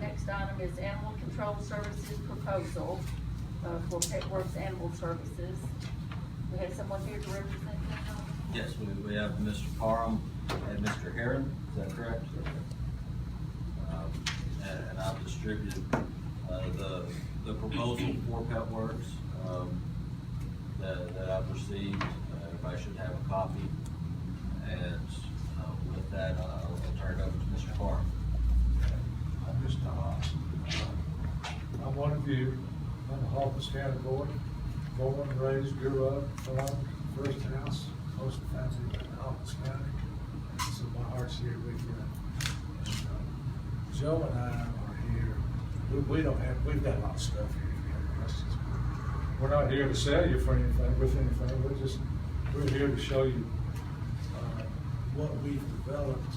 next item is Animal Control Services Proposal, for PETWORKS Animal Services. We have someone here to represent them. Yes, we have Mr. Parham and Mr. Heron, is that correct? And I've distributed, the proposal for PETWORKS, that I've received. Everybody should have a copy. And, with that, I'll turn it over to Mr. Parham. I'm just, I'm one of you, I'm a Hawkins County boy, born and raised, grew up, farmed, first house, most of the family in Hawkins County. So my heart's here with you. And, Joe and I are here, we've got a lot of stuff here if you have questions. We're not here to sell you for anything, we're here to show you what we've developed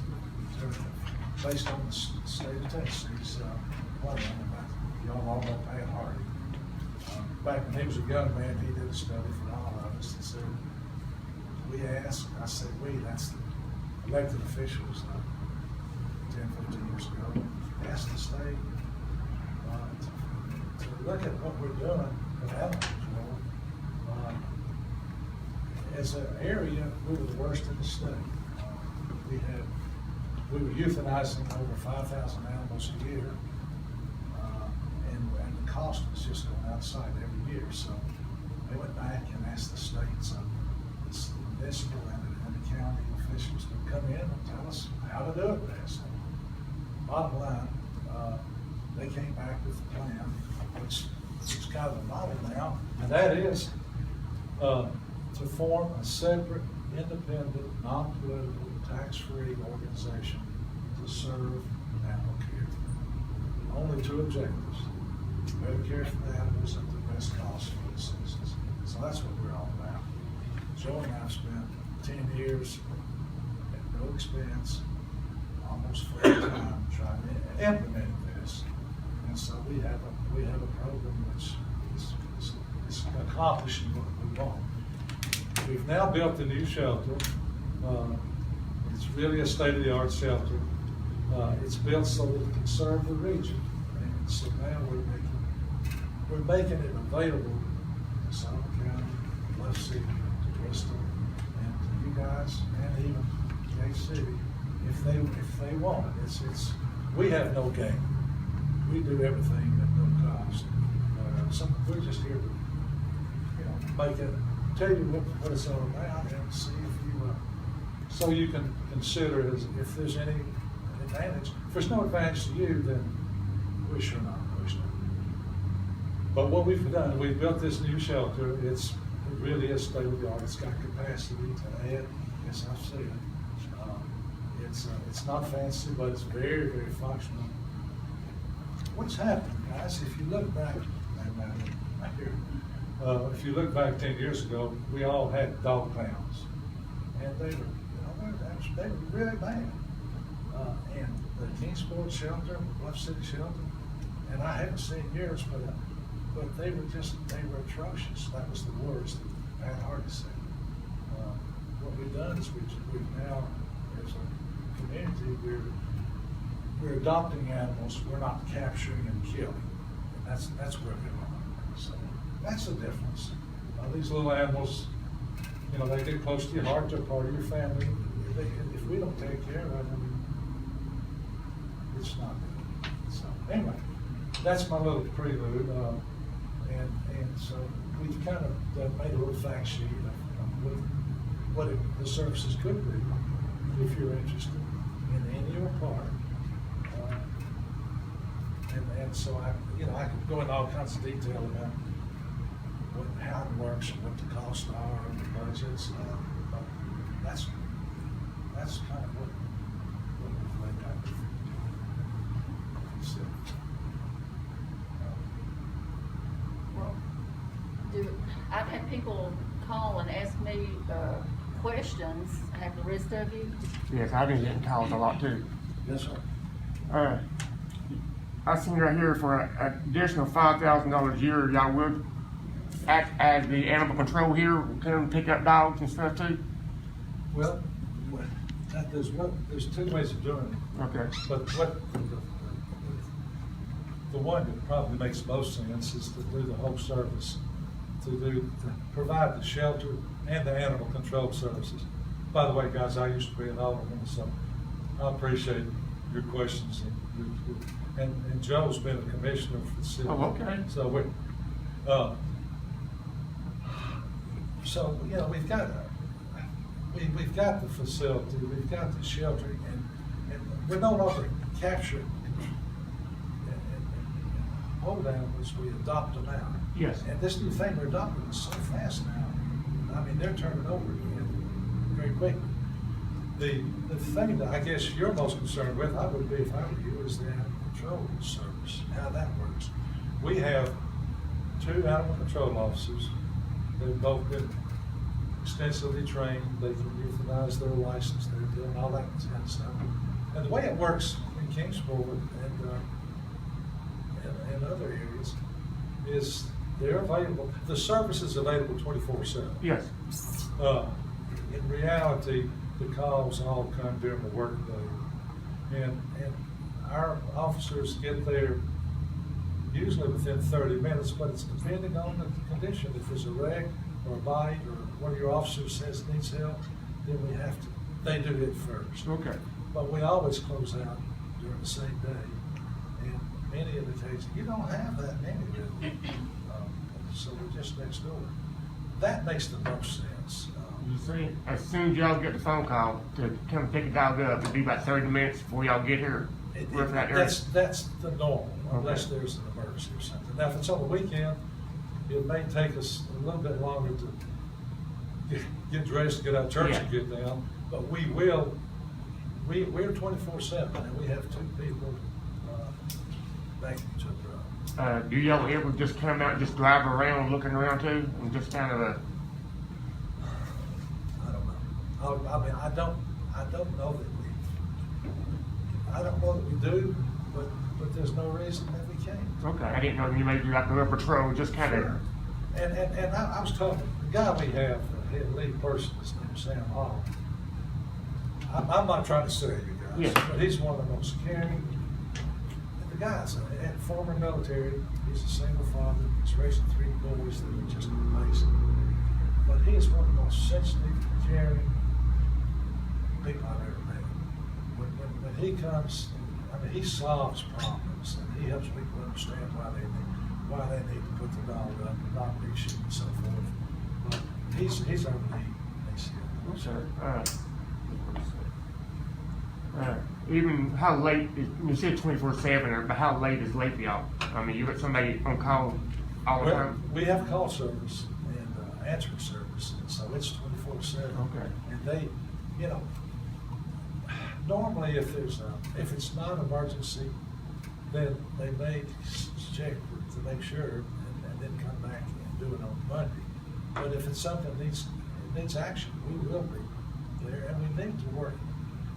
based on the state of Tennessee's plan. Y'all all know Pat Hardy. Back when he was a young man, he did a study for all of us and said, I said we, that's the elected officials 10, 15 years ago, asked the state to look at what we're doing with animal control. As an area, we were the worst in the state. We were euthanizing over 5,000 animals a year, and the cost was just going outside every year. So they went back and asked the states, the municipal and the county officials to come in and tell us how to do it best. Bottom line, they came back with a plan, which is kind of a model now, and that is to form a separate, independent, non-political, tax-free organization to serve animal care. Only two objectives: better care for the animals at the best cost for the citizens. So that's what we're all about. Joe and I have spent 10 years at no expense, almost full time, trying to implement this. And so we have a program which is accomplishing what we want. We've now built a new shelter. It's really a state-of-the-art shelter. It's built so that it can serve the region. And so now we're making it available to Sullivan County, Bluff City, to Bristol, and to you guys, and even Gate City, if they want it. We have no gain. We do everything at no cost. We're just here to, tell you what it's all about, and see if you, so you can consider if there's any advantage. If there's no advantage to you, then we're sure not pushing it. But what we've done, we've built this new shelter. It really is state of the art. It's got capacity to add, as I've said. It's not fancy, but it's very, very functional. What's happened, guys? If you look back, if you look back 10 years ago, we all had dog pounds, and they were really bad. And the Kingsport shelter, the Bluff City shelter, and I haven't seen yours, but they were atrocious. That was the words that Pat Hardy said. What we've done is we've now, as a community, we're adopting animals. We're not capturing and killing, and that's where we are. So that's the difference. These little animals, they get close to your heart. They're part of your family. If we don't take care of them, it's not good. So anyway, that's my little prelude, and so we've kind of made a little fact sheet of what the services could be if you're interested in any or part. And so I could go into all kinds of detail about how it works and what the costs are and the budgets. But that's kind of what we've laid out. So, I've had people call and ask me questions. Have the rest of you? Yes, I've been getting calls a lot too. yes, sir. I seen right here for an additional $5,000 a year, y'all would act as the animal control here, come pick up dogs and stuff too? Well, there's two ways of doing it. Okay. But the one that probably makes most sense is to do the whole service, to provide the shelter and the animal control services. By the way, guys, I used to be an alderman, so I appreciate your questions, and Joe's been a commissioner for the city. Oh, okay. So you know, we've got the facility, we've got the shelter, and we're no longer capturing hold down as we adopt them out. Yes. And this new thing we're adopting is so fast now. I mean, they're turning over again very quickly. The thing that I guess you're most concerned with, I would be if I were you, is the animal control service, how that works. We have 2 animal control officers. They've both been extensively trained. They can euthanize their license. They're doing all that kind of stuff. And the way it works in Kingsport and other areas is they're available. The service is available 24/7. Yes. In reality, the calls all come during the workday, and our officers get there usually within 30 minutes, but it's depending on the condition. If there's a wreck or a bite or one of your officers says needs help, then they do it first. Okay. But we always close out during the same day, and many of the cases, you don't have that many really. So we're just next door. That makes the most sense. You see, as soon as y'all get the phone call to come pick a dog up, it'll be about 30 minutes before y'all get here. That's the norm, unless there's an emergency or something. Now, if it's on the weekend, it may take us a little bit longer to get dressed, to get out of church and get down, but we're 24/7, and we have 2 people backing each other up. Do y'all ever just come out and just drive around looking around too, and just kind of I don't know. I mean, I don't know that we do, but there's no reason that we can't. okay, I didn't know you maybe like a little patrol, just kind of. Sure. And I was talking, the guy we have, the lead person, his name's Sam Hall. I'm not trying to sell you guys, Yeah. but he's one of the most caring. The guy's a former military. He's a single father. He's raising 3 boys that are just amazing. But he is one of the most sensitive, caring people I've ever met. When he comes, I mean, he solves problems, and he helps people understand why they need to put the dog up and not leash it and so forth. But he's our lead. Even how late is, you said 24/7, but how late is late for y'all? I mean, you got somebody on call all the Well, time? we have call service and answering service, and so it's 24/7. Okay. And they, you know, normally if it's not an emergency, then they may check to make sure and then come back and do it on Monday. But if it's something that needs action, we will be there, and we need to work.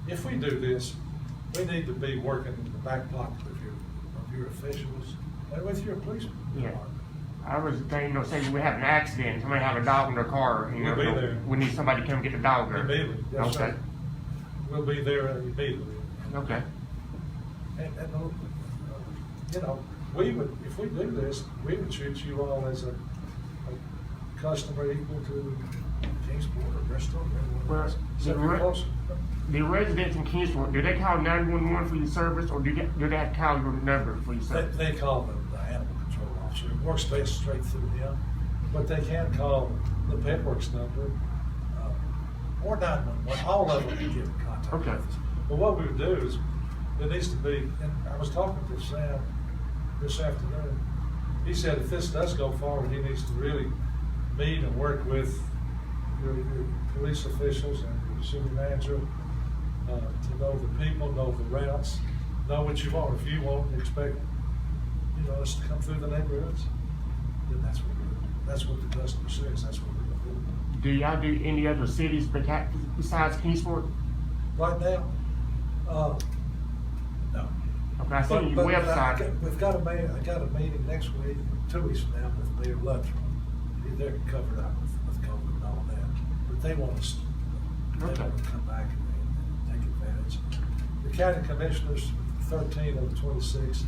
If we do this, we need to be working in the back pocket of your officials and with your police department. I was thinking, say we have an accident, somebody have a dog in their car, We'll be there. we need somebody to come get the dog there. Immediately, yes, Okay. sir. We'll be there immediately. Okay. And you know, if we do this, we would treat you all as a customer equal to Kingsport or Bristol or anyone Well, else. the Except you're closer. The residents in Kingsport, do they call 911 for your service, or do they have to call your number for your service? They call the animal control officer. It works based straight through him, but they can call the PETWORKS number or 911. All of them can get in contact Okay. with us. But what we would do is, there needs to be, and I was talking to Sam this afternoon. He said if this does go forward, he needs to really meet and work with your police officials and your city manager to know the people, know the routes, know what you want. If you want to expect, us to come through the neighborhoods, then that's what we're doing. That's what the customer says. That's what we're going to do. Do y'all do any other cities besides Kingsport? Right now, no. Okay, I see your website. We've got I got a meeting next week, 2 weeks from now, with Mayor Luttrell. They're covered up with COVID and all that, but they want us. They want to come back and take advantage. The county commissioners, 13 of the 26,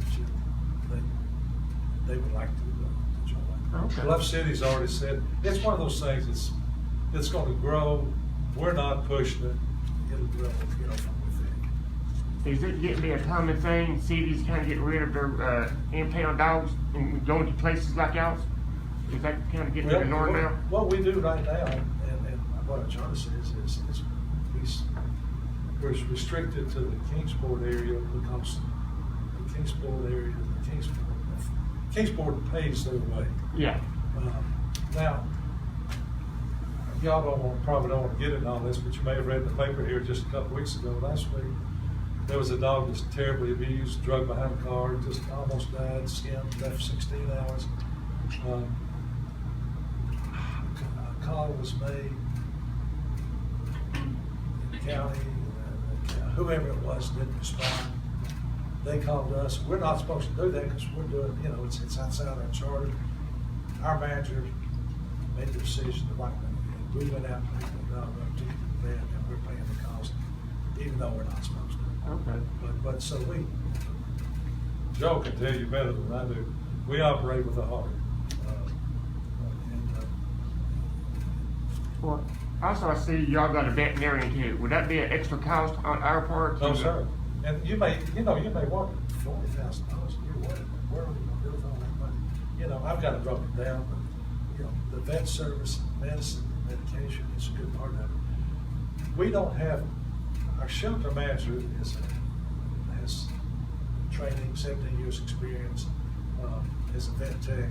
they would like to join. Okay. Bluff City's already said, it's one of those things, it's gonna grow, we're not pushing it, it'll grow, from within. Is it getting to be a common thing, cities kind of getting rid of their impound dogs and going to places like ours? Is that kind of getting to the norm now? What we do right now, and what I'm trying to say is we're restricted to the Kingsport area because the Kingsport pays their way. Yeah. Now, y'all probably don't want to get into all this, but you may have read in the paper here just a couple weeks ago, last week, there was a dog that's terribly abused, drugged behind a car, just almost died, skinned, left 16 hours. A call was made, the county, whoever it was didn't respond. They called us. We're not supposed to do that because we're doing, it's outside our charter. Our manager made the decision the right thing. We went out and picked the dog up, took it to the vet, and we're paying the cost, even though we're not supposed to. Okay. But so Joe can tell you better than I do. We operate with a heart. Well, also I see y'all got a veterinarian too. Would that be an extra cost on our part? No, sir. And you may want $40,000 a year. Where are we gonna do with all that money? I've got to drop it down, but, the vet service, medicine, medication is a good part of it. We don't have, our shelter manager has training, 17 years experience, as a vet tech.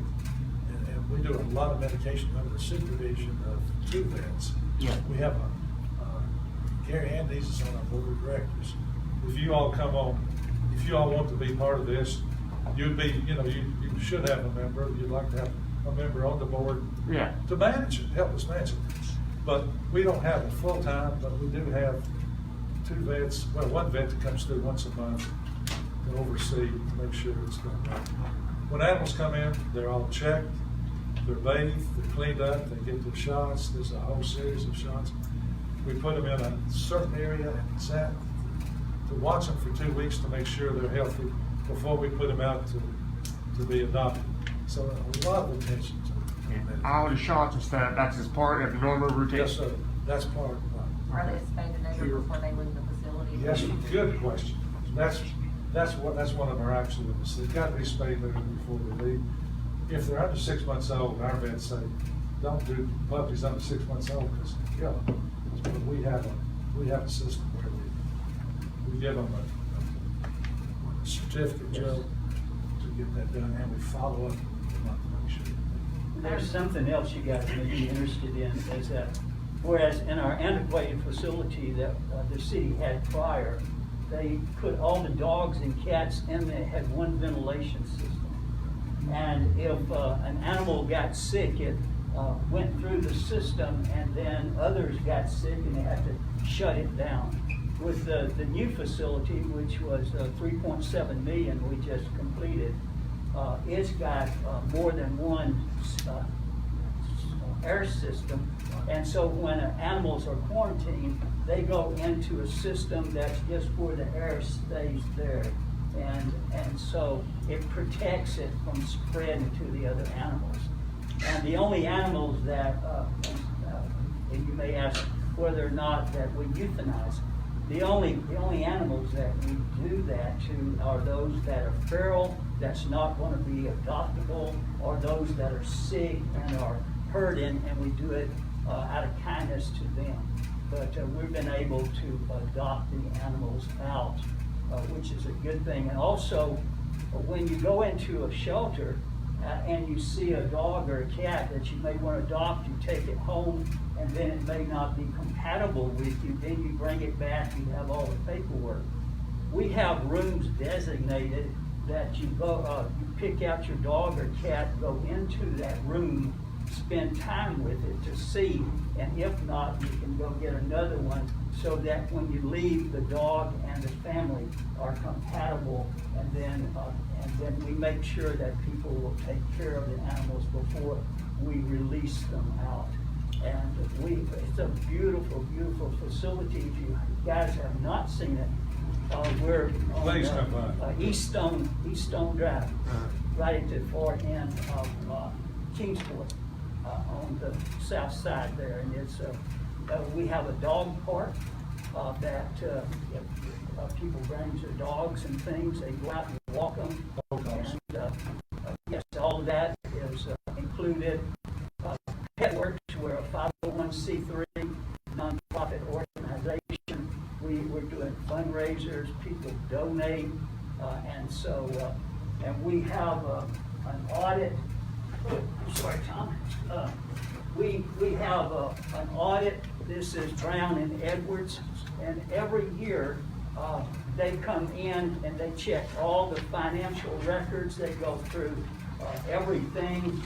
And we do a lot of medication under the supervision of 2 vets. Yeah. We have Gary Andes is on our board of directors. If you all want to be part of this, you should have a member. You'd like to have a member on the board. Yeah. To manage it, help us manage it. But we don't have it full time, but we do have 2 vets, one vet that comes through once a month to oversee, to make sure it's done right. When animals come in, they're all checked, they're bathed, they're cleaned up, they get their shots. There's a whole series of shots. We put them in a certain area and to watch them for 2 weeks to make sure they're healthy before we put them out to be adopted. So a lot of attention to it. All the shots and stuff, that's just part of the normal routine? Yes, sir. That's part of it. Are they spayed and neutered before they leave the facility? Yes, good question. That's one of our absolutes. They've got to be spayed neutered before they leave. If they're under 6 months old, our vets say, don't do puppies under 6 months old because but we have a system where we give them a certificate, Joe, to get that done, and we follow up the month to make sure. There's something else you guys may be interested in, is that whereas in our antiquated facility that the city had prior, they put all the dogs and cats in there, had one ventilation system. And if an animal got sick, it went through the system, and then others got sick and they had to shut it down. With the new facility, which was 3.7 million we just completed, it's got more than one air system. And so when animals are quarantined, they go into a system that's just where the air stays there. And so it protects it from spreading to the other animals. And the only animals that, and you may ask whether or not that we euthanize, the only animals that we do that to are those that are feral, that's not going to be adoptable, or those that are sick and are hurting, and we do it out of kindness to them. But we've been able to adopt the animals out, which is a good thing. And also, when you go into a shelter and you see a dog or a cat that you may want to adopt, you take it home, and then it may not be compatible with you, then you bring it back, you have all the paperwork. We have rooms designated that you go, you pick out your dog or cat, go into that room, spend time with it to see, and if not, you can go get another one, so that when you leave, the dog and the family are compatible, and then we make sure that people will take care of the animals before we release them out. And it's a beautiful, beautiful facility. If you guys have not seen it, we're Please come on by. East Stone Drive. right at the far end of Kingsport, on the south side there. And it's, we have a dog park that if people bring their dogs and things, they go out and walk them. And yes, all of that is included. PETWORKS, we're a 501c3 nonprofit organization. We're doing fundraisers, people donate, and so, and we have an audit. Sorry, Tom. We have an audit. This is Brown and Edwards, and every year they come in and they check all the financial records. They go through everything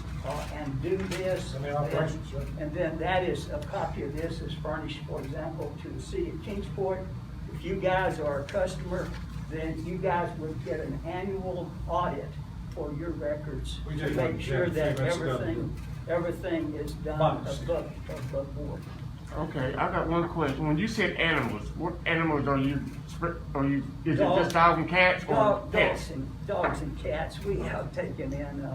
and do this. And the operations, yeah. And then that is, a copy of this is furnished, for example, to the city of Kingsport. If you guys are a customer, then you guys would get an annual audit for your records We to did make one, sure yeah, that a few minutes ago. everything is done Months. above board. Okay, I got one question. When you said animals, what animals are you, is it Dogs. just dogs and cats or pets? Dogs and cats. We have taken in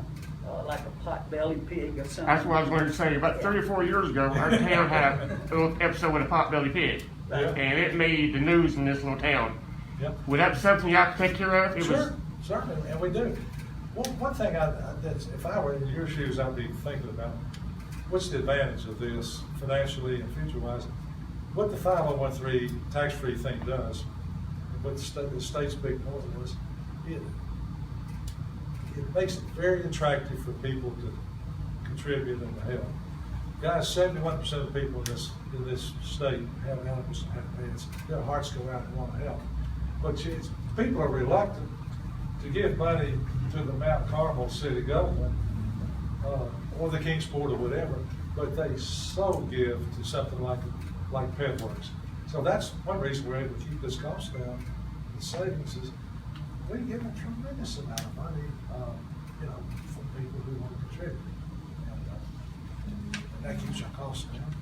like a potbelly pig or something. That's what I was going to say. About 3 or 4 years ago, our town had a little episode with a potbelly pig. Yeah. And it made the news in this little town. Yep. Would that be something you have to take care of? Sure, certainly, and we do. One thing that's, if I were in your shoes, I'd be thinking about, what's the advantage of this financially and future-wise? What the 501(c)(3) tax-free thing does, and what the state's big point was, it makes it very attractive for people to contribute and to help. Guys, 71% of the people in this state have animals and have pets. Their hearts go out and want to help. But people are reluctant to give money to the Mount Carmel city government, or the Kingsport or whatever, but they so give to something like PETWORKS. So that's one reason we're able to keep this cost down. The savings is we give a tremendous amount of money, from people who want to contribute. And that keeps our costs down.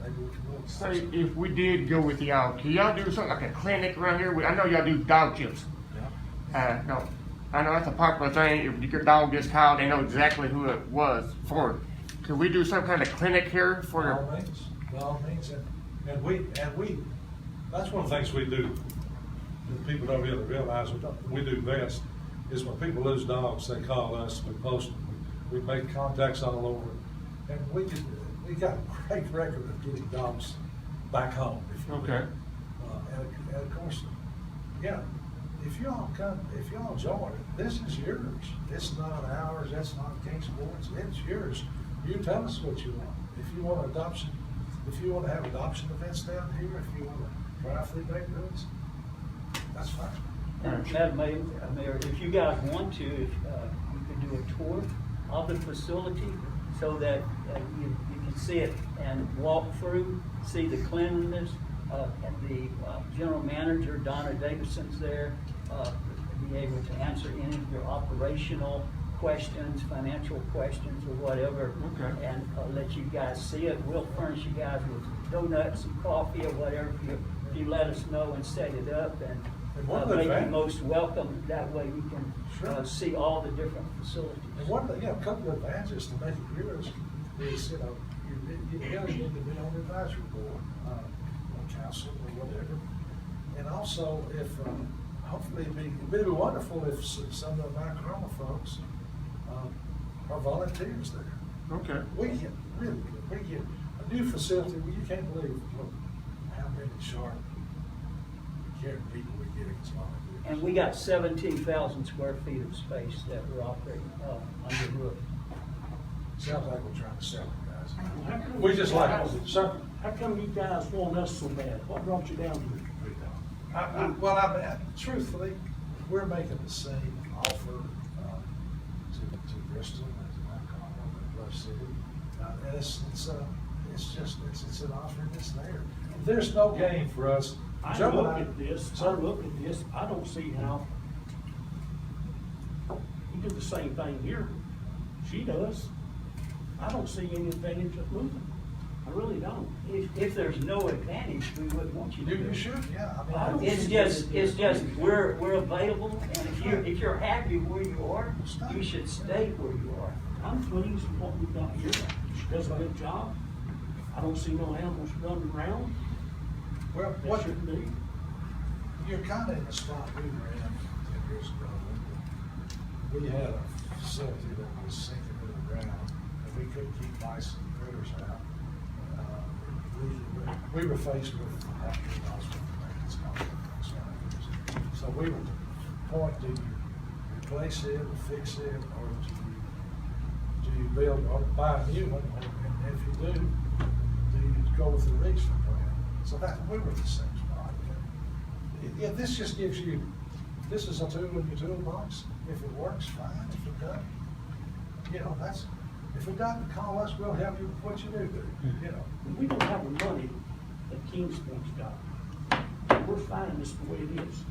Maybe we can look. Say, if we did go with y'all, can y'all do something like a clinic around here? I know y'all do dog chips. No, I know that's a popular thing. If your dog gets caught, they know exactly who it was for. Could we do some kind of clinic here for By all means, and we, that's one of the things we do that people don't really realize we do best, is when people lose dogs, they call us, we post them, we make contacts all over, and we got a great record of getting dogs back home. If you will. Okay. And of course, yeah, if y'all join, this is yours. It's not ours, that's not Kingsport's, it's yours. You tell us what you want. If you want adoption, if you want to have adoption events down here, if you want to drive through neighborhoods, that's fine. And Madam Mayor, if you guys want to, you could do a tour of the facility so that you can see it and walk through, see the cleanliness, and the general manager, Donna Davidson's there, be able to answer any of your operational questions, financial questions, or whatever. Okay. And let you guys see it. We'll furnish you guys with donuts and coffee or whatever if you let us know and set it up, And one of and the make you advan- most welcome. That way you can Sure. see all the different facilities. And one of the, a couple of advantages to make it yours is, you really need to be on the advisory board, or council or whatever. And also, if, hopefully it'd be wonderful if some of the Mount Carmel folks, are volunteers there. Okay. We get, really good, we get a new facility where you can't believe, look, how many sharp, caring people we get as volunteers. And we got 17,000 square feet of space that we're operating under roof. Sounds like we're trying to sell it, How guys. come We you just like, guys- sir. How come you guys want us so bad? What brought you down here? Well, truthfully, we're making the same offer to Bristol and to Mount Carmel and Bluff City. And it's an offer that's there. There's no gain for us. I Joe and look at this, I don't see how. You do the same thing here. She does. I don't see any advantage of moving. I really don't. If there's no advantage, we wouldn't want you to do You it. should, yeah, I I don't mean. It's just, we're available, and if you're happy where you are, you should stay where you are. I'm pleased with what we've got here. She does a good job. I don't see no animals running around. Well, That what, shouldn't be. you're kinda in the spot we were in 10 years ago. We had a facility that was sinking to the ground, and we couldn't keep mice and critters out. We were faced with hospital maintenance contracts. So we were point, do you replace it or fix it, or do you build or buy a new one? And if you do you go with the regional plan? So that, we were the same spot. Yeah, this just gives you, this is a tool in your toolbox. If it works, fine. If it doesn't, you know, that's, if it doesn't, call us, we'll help you with what you do, you know. We don't have the money that Kingsport's got. We're finding this the way it is,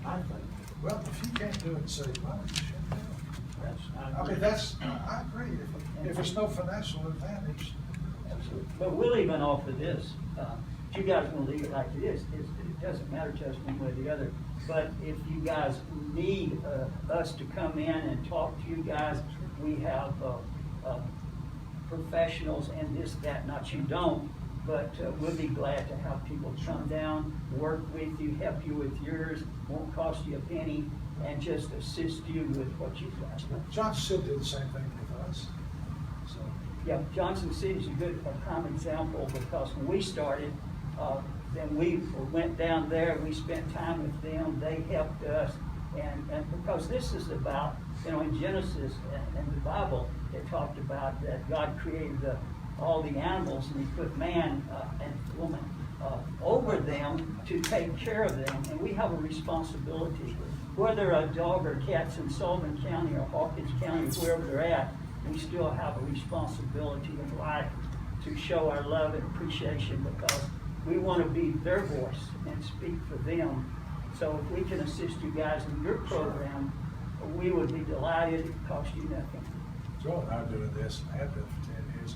I think. Well, if you can't do it and save money, you shouldn't do it. That's, I mean, that's, I agree. If there's no financial advantage, Absolutely. But we'll even offer this, if you guys wanna leave it like it is, it doesn't matter to us one way or the other. But if you guys need, us to come in and talk to you guys, we have, professionals and this, that, not you don't, but, we'll be glad to have people come down, work with you, help you with yours, won't cost you a penny, and just assist you with what you've got. Johnson City did the same thing with us. So, Yeah, Johnson City's a prime example, because when we started, then we went down there, we spent time with them, they helped us, and because this is about, you know, in Genesis and the Bible, it talked about that God created all the animals, and he put man and woman over them to take care of them, and we have a responsibility. Whether a dog or cat's in Sullivan County or Hawkins County, wherever they're at, we still have a responsibility in life to show our love and appreciation, because we want to be their voice and speak for them. So if we can assist you guys in your program, we would be delighted. It costs you nothing. Joe and I are doing this and have been for 10 years,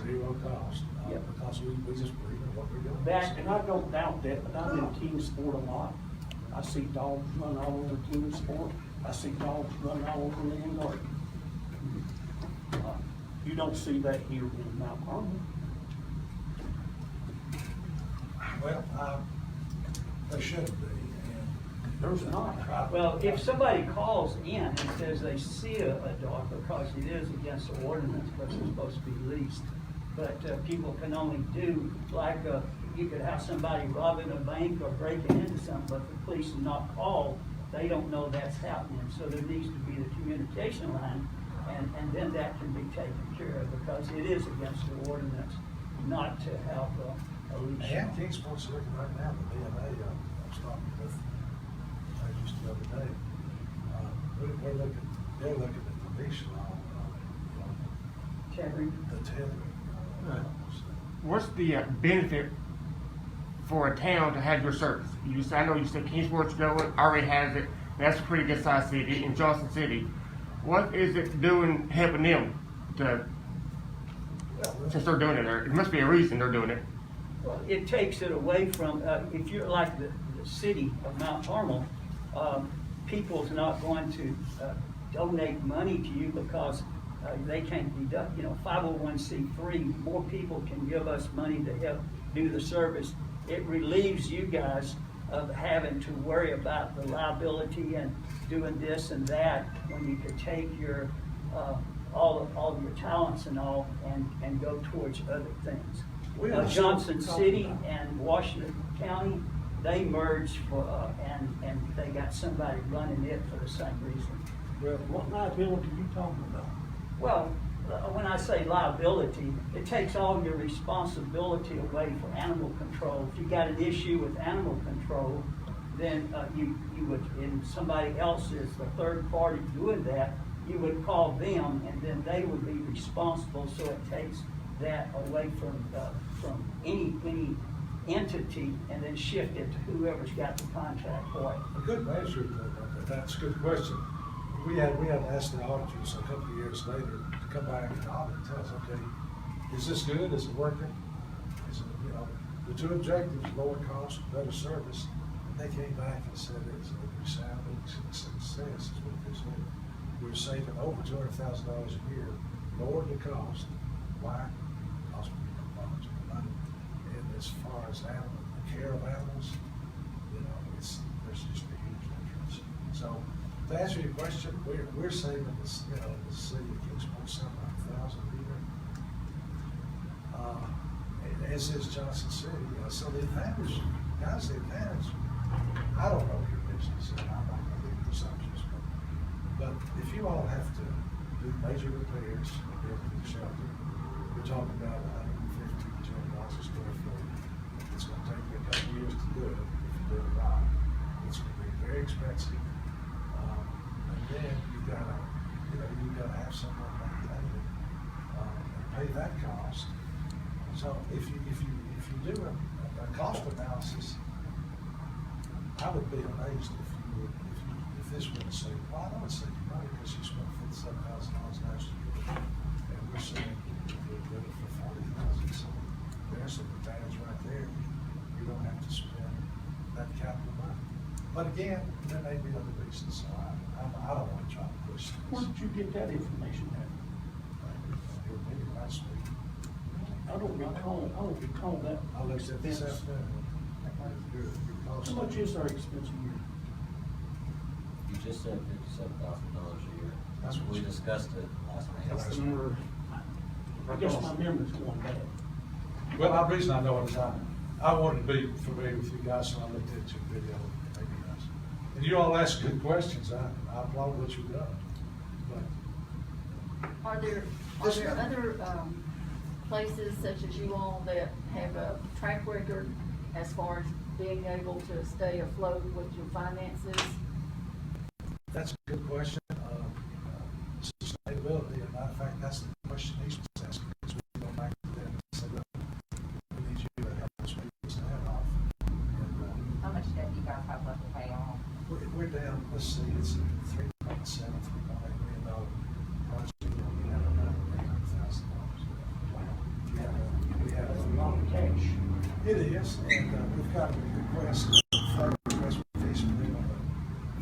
zero cost, Yep. because we just believe in what we're doing. That- and I don't doubt that, but I'm in Kingsport a lot. I see dogs run all over Kingsport. I see dogs run all over Lynn Garden. You don't see that here in Mount Carmel. Well, they shouldn't be, and. There's not. Well, if somebody calls in and says they see a dog, because it is against the ordinance, because it's supposed to be leased. But people can only do, like, you could have somebody robbing a bank or breaking into something, but the police are not called, they don't know that's happening. So there needs to be the communication line, and then that can be taken care of, because it is against the ordinance not to have a leash. And Kingsport's looking right now, the BMA, I was talking with, just the other day, they're looking at the leash law, Tethering. the tethering. What's the benefit for a town to have your service? I know you said Kingsport's going, already has it. That's a pretty good sized city in Johnson City. What is it doing, helping them to, since they're doing it there? It must be a reason they're doing it. Well, it takes it away from, if you're like the city of Mount Carmel, people's not going to donate money to you because they can't deduct, 501c3, more people can give us money to help do the service. It relieves you guys of having to worry about the liability and doing this and that, when you could take your, all of your talents and all, and go towards other things. Johnson City and Washington County, they merged for, and they got somebody running it for the same reason. Well, what liability are you talking about? Well, when I say liability, it takes all your responsibility away for animal control. If you got an issue with animal control, then you would, and somebody else is the third party doing that, you would call them, and then they would be responsible. So it takes that away from any entity, and then shift it to whoever's got the contract for it. A good measure, that's a good question. We had asked the auditors a couple of years later to come back and audit and tell us, okay, is this good? Is it working? Is it, you know, the two objectives, lower cost, better service, and they came back and said it's a resounding success, is what they said. We're saving over $200,000 a year, lowered the cost. Why? Because we can manage the money. And as far as animal, care of animals, you know, there's just a huge difference. So, to answer your question, we're saving this, you know, the city of Kingsport $700,000 a year. As is Johnson City. So the advantage, guys, the advantage, I don't know your business, and I'm not gonna make assumptions, but if you all have to do major repairs, build a new shelter, we're talking about $150 to $200 a square foot. It's gonna take you a couple of years to do it if you do it right. It's gonna be very expensive. And then you've gotta have someone maintain it, and pay that cost. So if you do a cost analysis, I would be amazed if this wouldn't save. Well, I know it saves you money because you spent $57,000 last year, and we're saying we're good for $40,000. So there's an advantage right there. You don't have to spend that capital money. But again, there may be other reasons. So I don't want to try to push this. Where did you get that information at? Your meeting last week. I don't recall that. I looked at this expense. afternoon. Your cost. How much is our expense a year? You just said $57,000 a year. That's what We you- discussed it last That's the meeting. number. I guess my memory's going bad. Well, the reason I know it is I wanted to be familiar with you guys, so I looked at your video, maybe guys. And you all ask good questions. I applaud what you've done. But Are there other, places such as you all that have a track record as far as being able to stay afloat with your finances? that's a good question. Sustainability, as a matter of fact, that's the question he's asking, because we go back to them and say, look, we need you to help us pay this debt off. And, How much debt do you guys have left to pay off? we're down, let's see, it's $3.7, $3.8 million project, and we have about $800,000. We have That's a lot of cash. It is, and we've got a request, for fees from them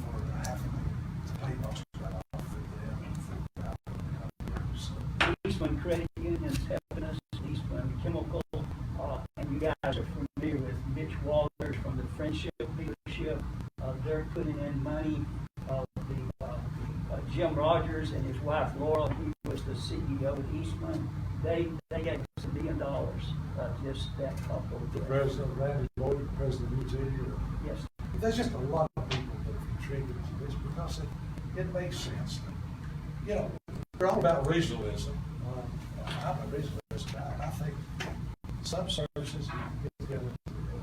for half a million to pay most of that off for them and for about a couple of years. So, Eastman Credit Union's helping us, Eastman Chemical, and you guys are familiar with Mitch Walters from the Friendship Leadership. They're putting in money. Jim Rogers and his wife Laura, he was the CEO of Eastman. They gave us $1 million, just that couple. The president, Randy Boyd, president of UT, Yes. there's just a lot of people that have contributed to this because it makes sense. You know, we're all about regionalism. I'm a regionalist guy, and I think some services you can get together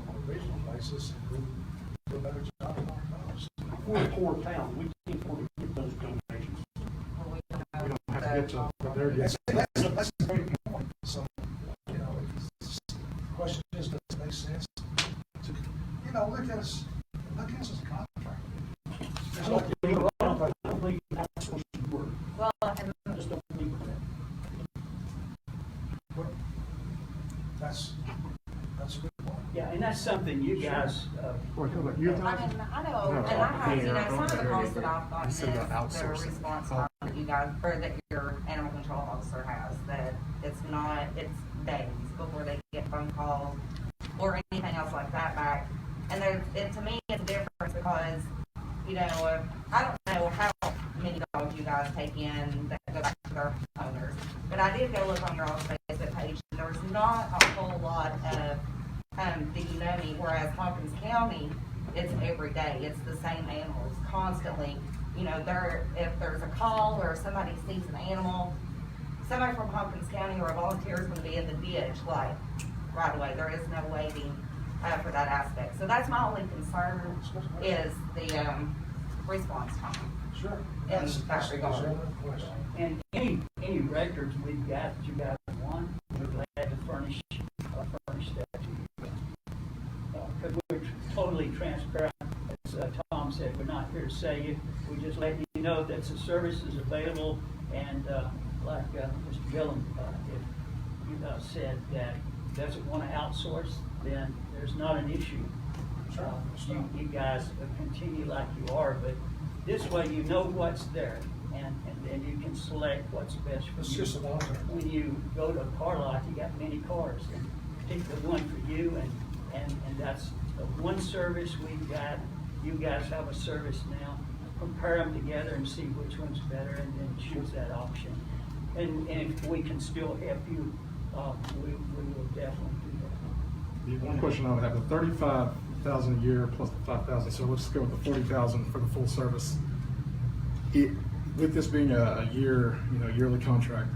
on a regional basis and do a better job of our costs. We're a poor town. We can't afford to get those donations. Well, we don't We don't have to have get to, but there it is. That's a very good point. So, you know, the question is, does it make sense to, you know, look at us as a contractor. There's no- I don't think that's supposed to work. Well, and I just don't believe that. Well, that's a good point. Yeah, and that's something you guys, Well, come on, you're I talking. mean, I know, No, and I have, you know, yeah, some of the okay. calls that I've gotten You is said about the outsourcing. response Oh. time that you guys, or that your animal control officer has, that it's days before they get phone calls or anything else like that back. And to me, it's a difference because, you know, I don't know how many dogs you guys take in that go back to their owners, but I did go look on your all's Facebook page, and there's not a whole lot of that you know me, whereas Hawkins County, it's every day, it's the same animals constantly. You know, if there's a call or somebody sees an animal, somebody from Hawkins County or a volunteer is gonna be in the ditch, like, right away. There is no waiting, for that aspect. So that's my only concern is the, response time. Sure. In That's that a regard. legitimate question. and any records we've got that you guys want, we're glad to furnish that to you. Because we're totally transparent. As Tom said, we're not here to sell you. We're just letting you know that the service is available. And like Mr. Gillum, said that doesn't want to outsource, then there's not an issue. You guys continue like you are, but this way you know what's there, and then you can select what's best for you. It's just an alternative. When you go to a car lot, you got many cars, and pick the one for you, and that's the one service we've got. You guys have a service now. Compare them together and see which one's better, and then choose that option. And if we can still help you, we will definitely do that. The one question I would have, the 35,000 a year plus the 5,000, so let's go with the 40,000 for the full service. With this being a year, yearly contract,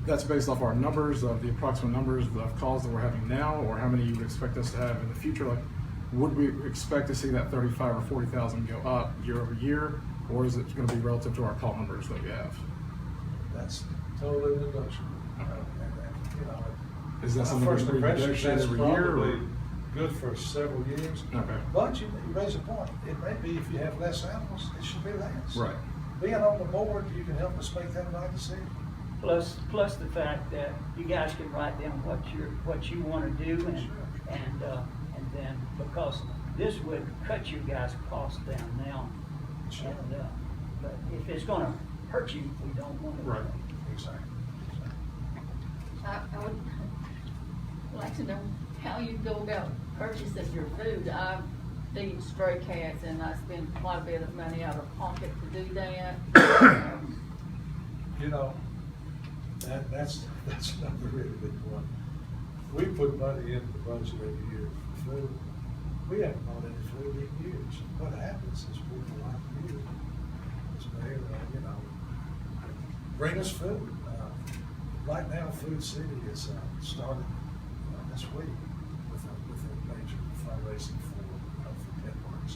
that's based off our numbers, of the approximate numbers of calls that we're having now, or how many you would expect us to have in the future? Like, would we expect to see that 35 or 40,000 go up year over year, or is it going to be relative to our call numbers that we have? That's totally negotiable. Is that my something first we impression, negotiate that's every year? probably Or? good for several years. Okay. But you raise a point. It may be if you have less animals, it should be less. Right. Being on the board, you can help us make that right decision. Plus the fact that you guys can write down what you want to do, and then, because this would cut you guys' costs down now. Sure. And, but if it's gonna hurt you, we don't want it. Right. Exactly. I would like to know how you go about purchasing your food. I feed stray cats, and I spend quite a bit of money out of pocket to do that. That's another really big one. We put money into the budget every year for food. We haven't bought any food in years. What happens is people like you, as mayor, bring us food. Right now, Food City is started this week with a major fundraising for PETWORKS.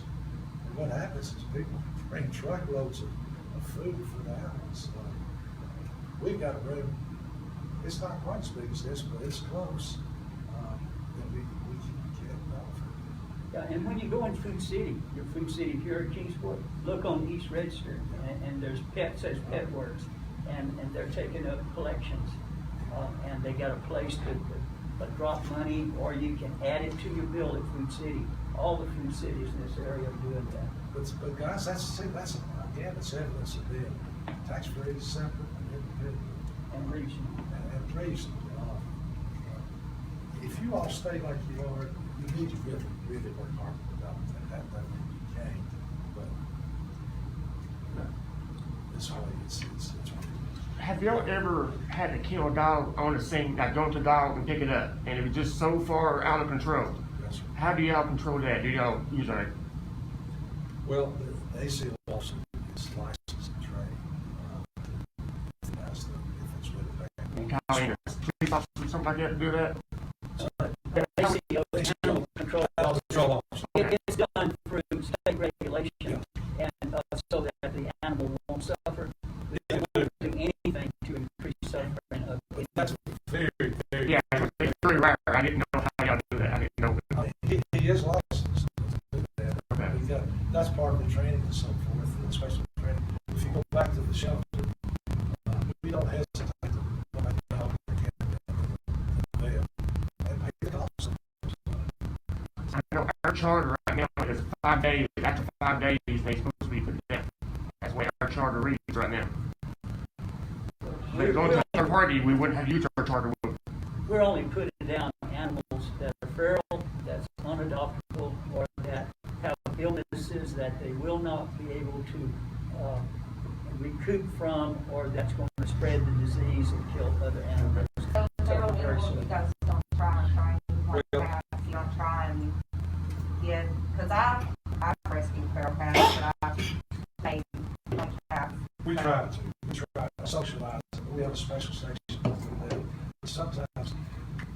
And what happens is people bring truckloads of food for the animals. We've got a room. It's not quite as big as this, but it's close. And we can get it off. Yeah, and when you go in Food City, your Food City here at Kingsport, look on East Register, and there's says PETWORKS, and they're taking up collections, and they got a place to drop money, or you can add it to your bill at Food City. All the food cities in this area are doing that. But guys, that's again, it's evidence of being tax-free, separate, and independent. And reasonable. And reasonable. If you all stay like you are, you need to really work hard to develop that you can. But this way, it's Have y'all ever had to kill a dog on the scene, like go to the dog and pick it up, and it was just so far out of control? yes, sir. How do y'all control that? Do y'all use like, Well, the AC also is licensed and trained. If it's really bad. call in a police officer or something like that to do that? ACO control. It's done through state regulation, and so that the animal won't suffer. They won't do anything to increase suffering of it. That's very, very. Yeah, it's very rare. I didn't know how y'all do that. I didn't know. He is licensed to do that. Okay. That's part of the training and so forth, especially training. If you go back to the shelter, we don't hesitate to go back to the help again and pay the cost. I know our charter right now is 5 days. After 5 days, they're supposed to be put down. That's the way our charter reads right now. If going to a third party, we wouldn't have used our charter. We're only putting down animals that are feral, that's unadoptable, or that have illnesses that they will not be able to recoup from, or that's going to spread the disease and kill other animals. So very you soon. guys don't try like that. You don't try and get, because I rescue feral cats, but I pay like cats. We try to socialize. We have a special section for them. Sometimes,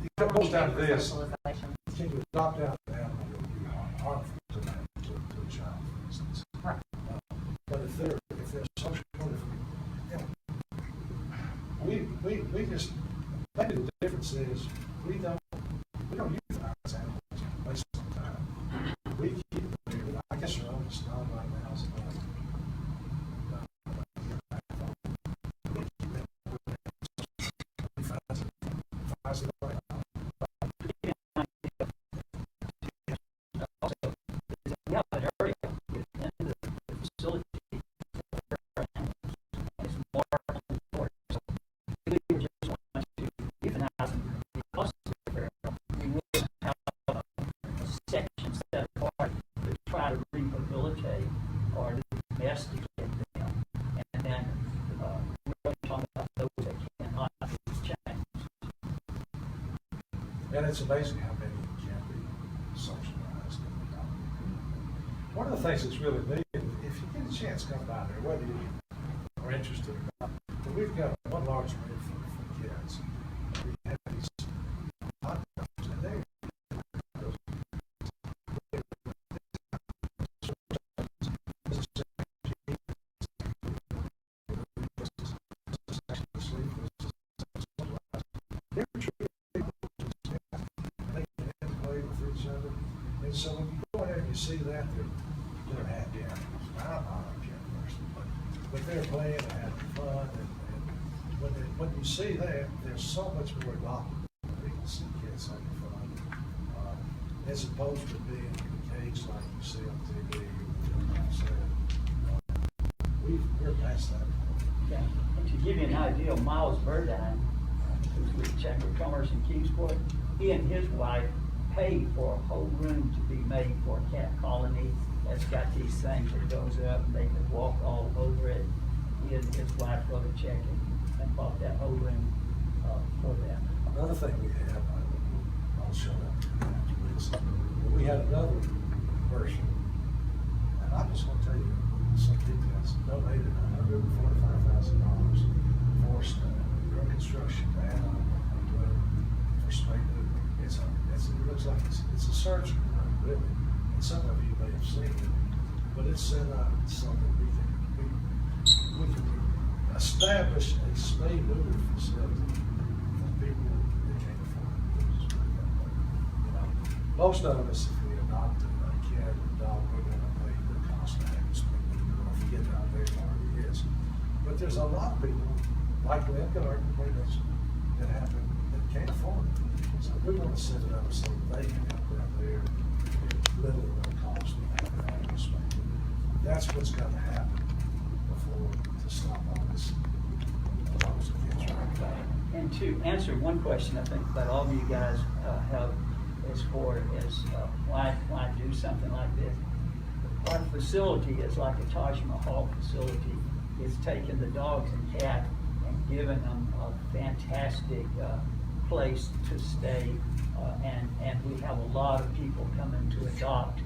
it goes down to this. Specialization. Can you adopt out an animal that would be harmful to a child, for instance? Right. But if they're social, we just, maybe the difference is we don't euthanize animals most of the time. We keep them here. I guess your oldest dog right now is we keep them. We find And it's amazing how many can be socialized. One of the things that's really neat, if you get a chance, come by there, whether you are interested or not. But we've got one large room for kids. We have these hot dogs, and they and so when you go in there and you see that, they're happy animals. I'm not a cat person, but they're playing and having fun, and when you see that, there's so much more adopted. People see kids having fun, as opposed to being in the cage like you see on TV. We're past that. Yeah, and to give you an idea, Miles Burdine, who's with the Chamber of Commerce in Kingsport, he and his wife paid for a whole room to be made for a cat colony that's got these things that goes up and they can walk all over it. He and his wife wrote a check and bought that whole room for them. Another thing we have, I'll show that after this. We had another version, and I'm just going to tell you some details. Donated $145,000 for construction and for spay neuter. It looks like it's a surgery room, really. And some of you may have seen it, but it's set up so that we can establish a spay neuter facility for people that can't afford it. You know, most of us, if we adopt a cat or a dog, we're going to pay the cost of having spay neuter. Don't forget how big it already is. But there's a lot of people, like Lynn Gardner, that can't afford it. So we want to set it up so they can help out there at little or no cost of having a spay neuter. That's what's got to happen before to stop all this. And to answer one question I think that all of you guys have as far as why do something like this. Our facility is like a Taj Mahal facility. It's taken the dogs and cats and given them a fantastic place to stay, and we have a lot of people coming to adopt,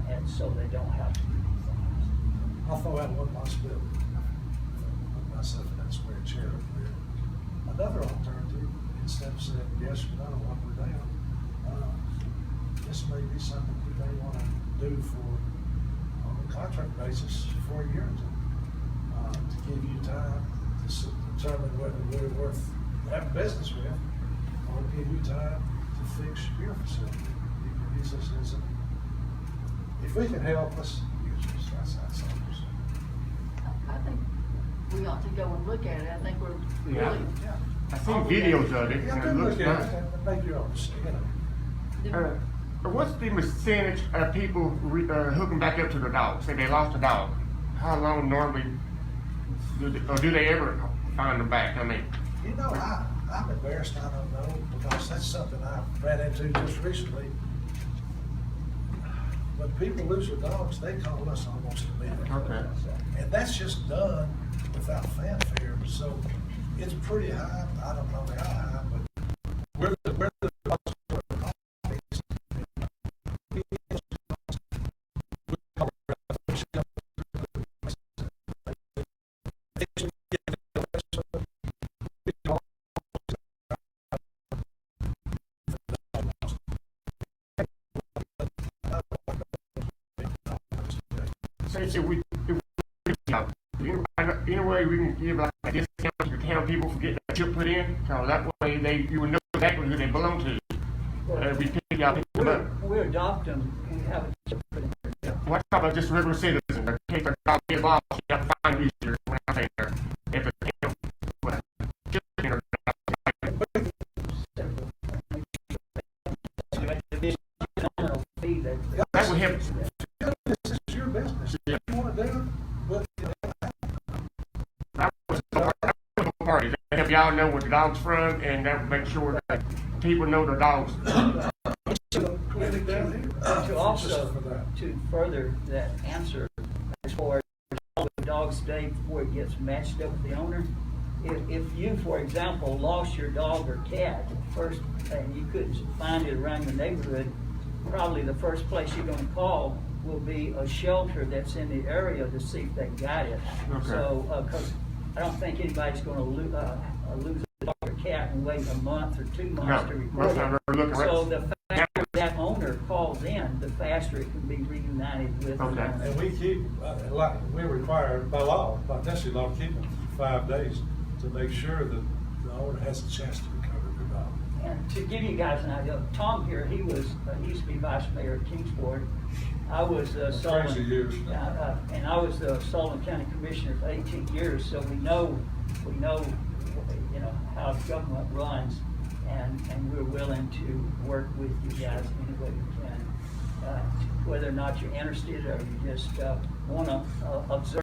and so they don't have to do things. I'll throw out one possibility. Put myself in that square chair over there. Another alternative, instead of saying yes or no, up or down, this may be something we may want to do on a contract basis for a year or two, to give you time to determine whether we're worth having business with, or give you time to fix your facility. You can use this as if we can help us, use this. That's all. I think we ought to go and look at it. I think we're Yeah. really. I seen videos of it, Yeah, and do it looks look at nice. it and make your own, you know. What's the percentage of people hooking back up to the dog? Say they lost a dog. How long normally do they ever find them back? I mean, You know, I'm embarrassed, I don't know, because that's something I ran into just recently. When people lose their dogs, they call us almost immediately. Okay. And that's just done without fanfare, so it's pretty high. I don't know how high, but we're the if we any way we can give like a discount to the town people for getting a chip put in, so that way you would know exactly who they belong to. We pick out We adopt them and have a chip put in. What about just regular citizens? In case a dog gets lost, you have to find easier when I say there. If it's chip in or that would help. This is your business. If you want to do it, well, That was the party. They help y'all know where the dog's from, and that would make sure that people know the dogs. clinic down here. To also, Just for that. to further that answer, as far as all the dogs stay before it gets matched up with the owner, if you, for example, lost your dog or cat first, and you couldn't find it around your neighborhood, probably the first place you're gonna call will be a shelter that's in the area to see if they got it. Okay. So, cause I don't think anybody's gonna lose a dog or cat and wait a month or 2 months to No, report most of them are looking it. right- So the faster that owner calls in, the faster it can be reunited with the Okay. owner. And we keep, like, we're required by law, by Tennessee law, to keep them for 5 days to make sure that the owner has a chance to recover their dog. And to give you guys an idea, Tom here, he used to be vice mayor of Kingsport. I was Sullivan. Crazy years. And I was the Sullivan County Commissioner for 18 years, so we know, you know, how government runs, and we're willing to work with you guys any way we can. Whether or not you're interested or you just wanna observe.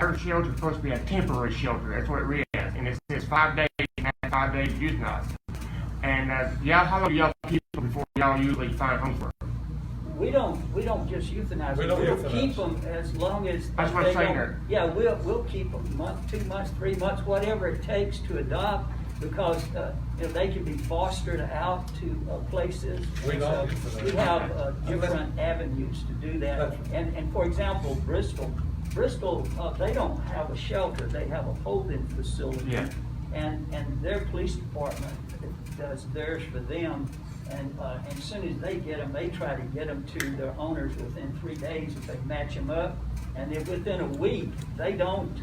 Our shelter is supposed to be a temporary shelter, that's what it reads, and it says 5 days, and after 5 days, euthanize. And, y'all, how long do y'all keep them before y'all usually find homes for them? We don't just euthanize We them, don't we'll euthanize. keep them as long as. That's what I'm they saying don't- there. Yeah, we'll keep them a month, 2 months, 3 months, whatever it takes to adopt, because, you know, they can be fostered out to places. We And don't so euthanize. We have different avenues to do that. And for example, Bristol, they don't have a shelter, they have a holding facility. Yeah. And their police department does theirs for them, and as soon as they get them, they try to get them to their owners within 3 days if they match them up. And if within a week, they don't,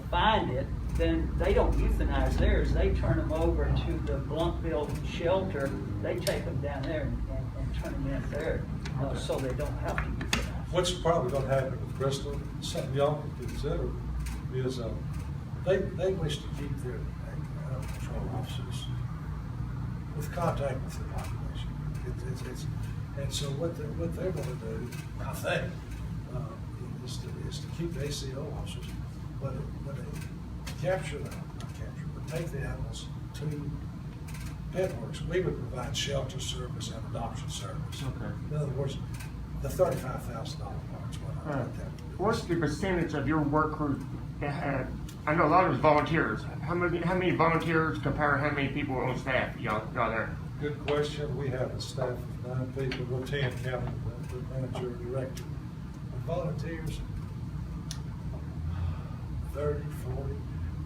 find it, then they don't euthanize theirs, they turn them over to the Blunkville shelter, they take them down there and turn them in there, so they don't have to euthanize. What's probably gonna happen with Bristol, something y'all can consider, is, they wish to keep their animal control officers with contact with the population. And so what they're gonna do, I think, is to keep the ACO officers, but when they take the animals to PETWORKS, we would provide shelter service and adoption service. Okay. In other words, the $35,000 part is what I Alright. want that to do. What's the percentage of your work crew that have, I know a lot of it's volunteers, how many volunteers compare how many people on staff y'all there? Good question. We have a staff of 9 people, we're 10 counting the manager, director. And volunteers, 30, 40.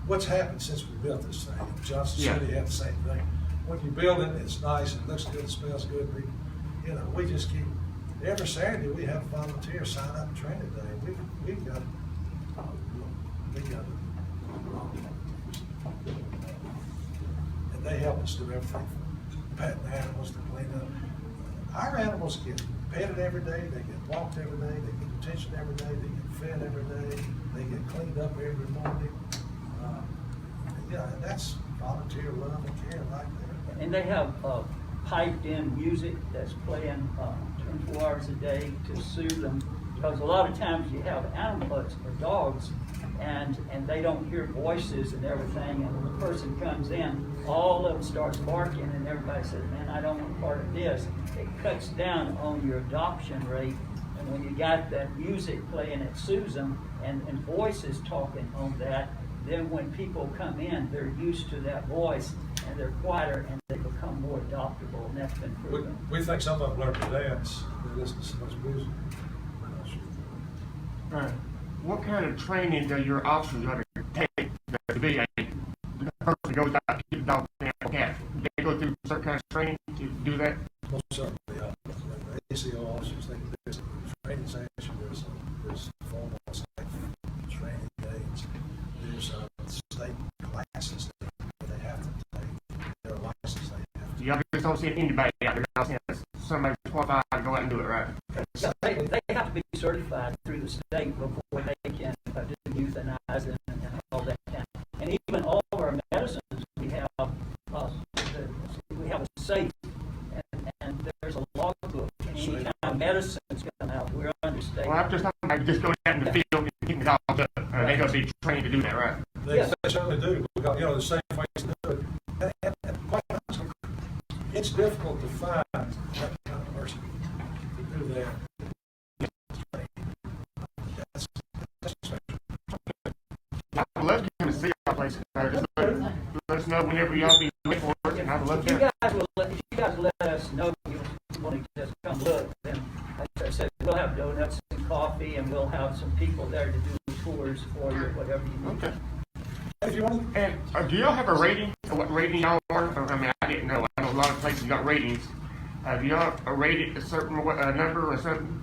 What's happened since we built this thing? Johnson Yeah. City had the same thing. When you build it, it's nice, it looks good, it smells good. We just keep, every Saturday, we have volunteers sign up and training day. We've got and they help us do everything from petting animals to clean up. Our animals get petted every day, they get walked every day, they get attention every day, they get fed every day, they get cleaned up every morning. And that's volunteer love and care right there. And they have piped in music that's playing 24 hours a day to soothe them. Because a lot of times you have animals or dogs and they don't hear voices and everything, and when the person comes in, all of them starts barking and everybody says, man, I don't want part of this. It cuts down on your adoption rate. And when you got that music playing, it soothes them, and voices talking on that, then when people come in, they're used to that voice and they're quieter and they become more adoptable, and that's been proven. We think some of them learn to dance, they listen to so much music. What kind of training do your officers undertake to be a person who goes out to keep the dog and cat? Do they go through certain kind of training to do that? Most certainly, the ACO officers, there's a training session, there's formal training days, there's state classes that they have to take, there are licenses they have to Y'all just don't see anybody out there, y'all see somebody qualified to go out and do it, right? So they have to be certified through the state before they can do euthanize and all that kind. And even all of our medicines, we have a safe, and there's a logbook. And anytime medicines come out, we're under state. Well, I'm just talking about just going out in the field and picking the dogs up. They gotta be trained to do that, right? They certainly do, because, the same ways to do it. And quite honestly, it's difficult to find that kind of person to do that. That's know whenever y'all be ready for it, and I'd love If you to. guys let us know you want to just come look, then, like I said, we'll have donuts and coffee, and we'll have some people there to do tours for you, whatever you need. Okay. If you want, And do y'all have a rating? What rating y'all are? I mean, I didn't know. I know a lot of places got ratings. Do y'all rated a certain number or something?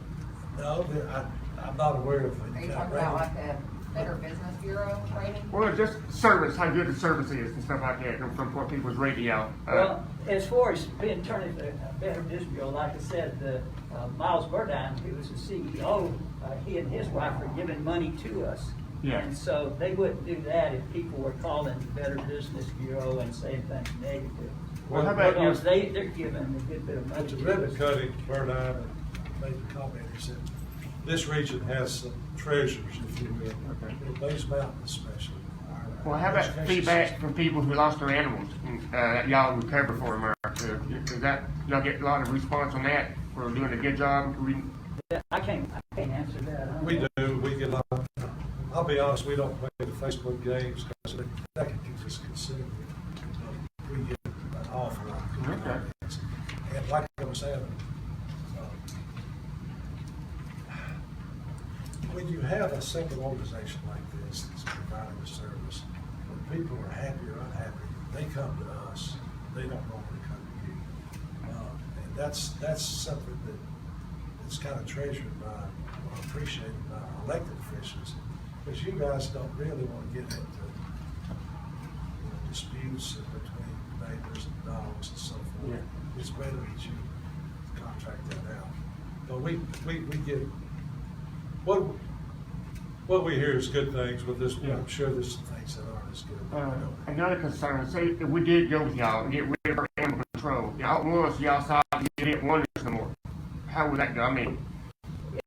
no, I'm not aware of Are any you kind talking of about rating. like a Better Business Bureau rating? Well, just service, how good the service is and stuff like that, and from what people's rating y'all. Well, as far as being turned into a Better Business Bureau, like I said, Miles Burdine, who was the CEO, he and his wife are giving money to us. Yeah. And so they wouldn't do that if people were calling the Better Business Bureau and saying things negative. Well, how about you? Because they're giving a good bit of money At the to ribbon us. cutting, Burdine made the comment, he said, this region has some treasures, if you will. Okay. Base Mountain especially. Our Well, how about education feedback system. from people who lost their animals, that y'all recover for them? Does that, y'all get a lot of response on that for doing a good job? I can't answer that. I don't We know. do, we get a lot, I'll be honest, we don't play the Facebook games because that can keep us consumed. We get an awful lot of good Okay. comments. And like I was saying, when you have a single organization like this that's providing a service, when people are happy or unhappy, they come to us. They don't normally come to you. And that's something that's kind of treasured by, or appreciated by our elected officials, because you guys don't really want to get into disputes between neighbors and dogs and so forth. Yeah. It's better that you contract that out. But we get, what we hear is good things, but this, Yeah. I'm sure there's some things that aren't as good. Another concern, say if we did go with y'all and get rid of our animal control, y'all once y'all saw you didn't want us no more. How would that go? I mean,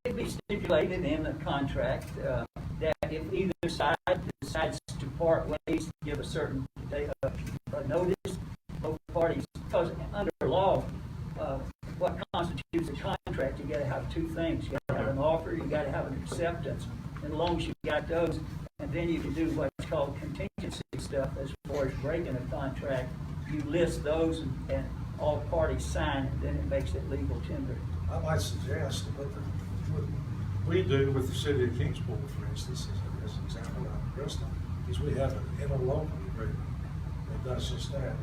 It'd be stipulated in the contract that if either side decides to part ways, give a certain notice, both parties, because under law, what constitutes a contract, you gotta have two things. You gotta have an offer, you gotta have an acceptance. And as long as you got those, and then you can do what's called contingency stuff as far as breaking a contract. You list those and all parties sign, and then it makes it legal tender. I might suggest what we do with the city of Kingsport, for instance, as an example, out in Bristol, is we have an interlocal agreement that does just that.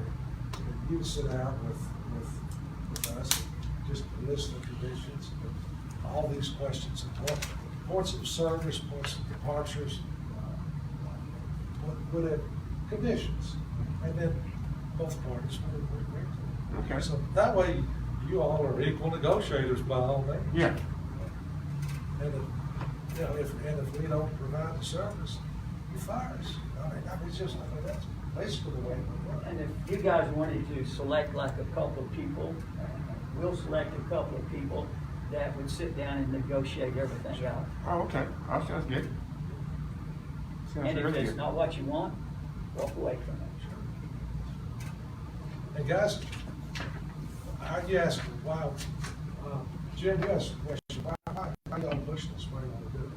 You sit down with us, just list the conditions, all these questions, points of service, points of departures, whatever, conditions, and then both parties would agree to it. Okay. So that way, you all are equal negotiators by all means. yeah. And if we don't provide the service, you fire us. It's just, that's basically the way it works. And if you guys wanted to select like a couple of people, we'll select a couple of people that would sit down and negotiate everything out. Oh, okay. That sounds good. Sounds And if really it's good. not what you want, walk away from it. And guys, you asked why, Jim, you asked a question, why y'all push this way want to do it?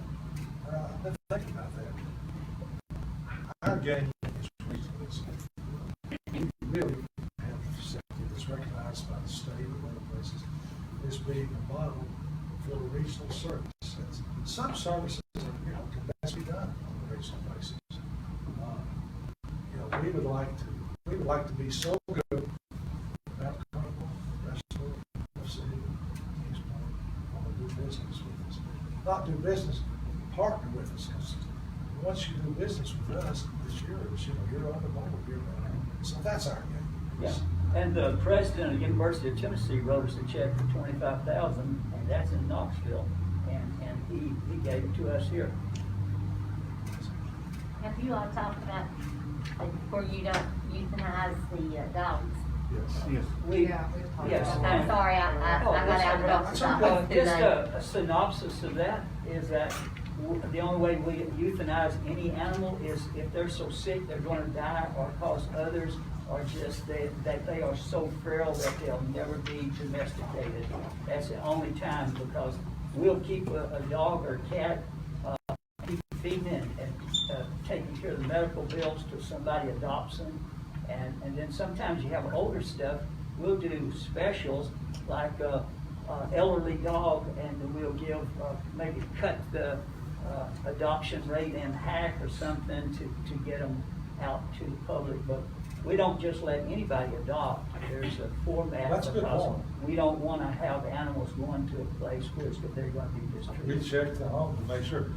I've been thinking about that. Our game is reasonable. We really have a facility that's recognized by the state and other places as being a model for the regional service. Some services, can best be done on a regional basis. We would like to be so good. Mount Carmel, Bristol, City, Kingsport, want to do business with us. Not do business, partner with us. 'Cause once you do business with us, it's yours. You're on the board. So that's our game. Yeah. And the president of the University of Tennessee wrote us a check for $25,000, and that's in Knoxville, and he gave it to us here. Have you all talked about, where you don't euthanize the dogs? Yes. Yes. Yes. I'm sorry, I got out of That's the okay. office Just today. a synopsis of that is that the only way we euthanize any animal is if they're so sick they're going to die or cause others, or just that they are so feral that they'll never be domesticated. That's the only time, because we'll keep a dog or cat, keep feeding and taking care of the medical bills till somebody adopts them. And then sometimes you have older stuff, we'll do specials like elderly dog, and then we'll give, maybe cut the adoption rate in half or something to get them out to the public. But we don't just let anybody adopt. There's a format. That's a good because point. we don't want to have animals going to a place where they're going to be We mistreated. check the home to make sure.